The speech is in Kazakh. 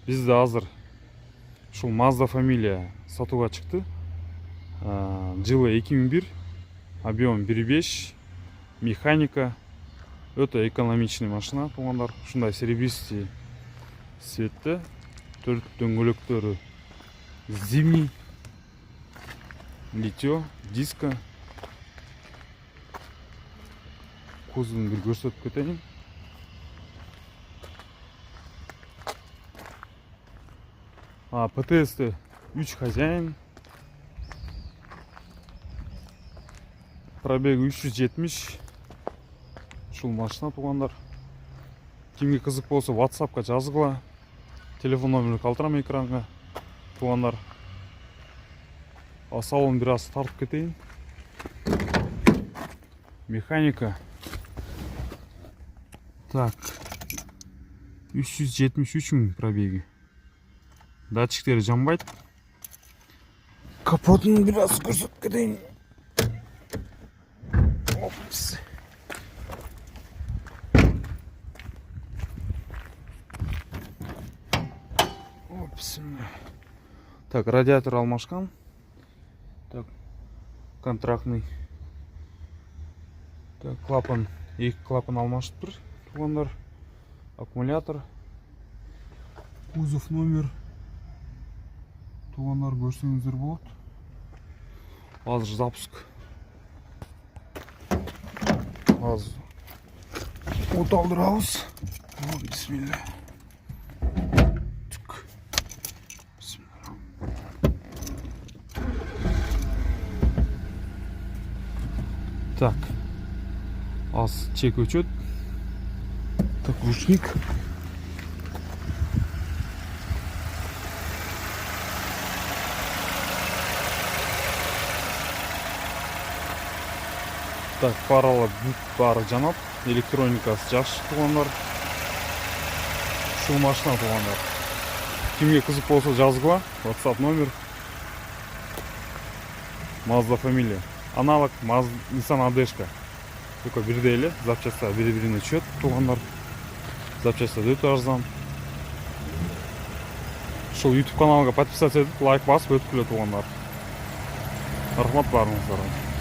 Bizde hazır şu Mazda фамилия сатуга çıktı. Жылы 2001, объем 1.5, механика. Өте экономичный машина туғандар. Шундай серебристый цветті, төрт дөңгелектері зимний, литье, диско. Көзін бір көрсетіп кетейін. ПТС-те 3 хозяин. Пробег 370. Шул машина туғандар. Кімге қызық болса WhatsApp-қа жазғыла. Телефон номерін қалдырамын экранға туғандар. Салон біраз тартып кетейін. Механика. Так. 373 мың пробеги. Датчиктері жанбайды. Капотын біраз көрсетіп кетейін. Опс. Так, радиатор алмашқан. Так, контрактный. Так, клапан, екі клапан алмашып тұр. Туғандар, аккумулятор. Кузов номер. Туғандар көрсеңіздер болады. Азыр запуск. Аз оталдырауыз. Бисмилля. Так, аз чек учет. Так, ручник. Так, паралар бары жанап, электроникасы жақсы туғандар. Шул машина туғандар. Кімге қызық болса жазғыла, WhatsApp номер. Mazda фамилия. Аналог Nissan AD-шка. Только бірдейлі, запчастар бірі-біріне түседі туғандар. Запчастар өте арзан. Шул YouTube каналға подписаться етіп, лайк басып өтіп келе туғандар. Рахмат барыңыздар.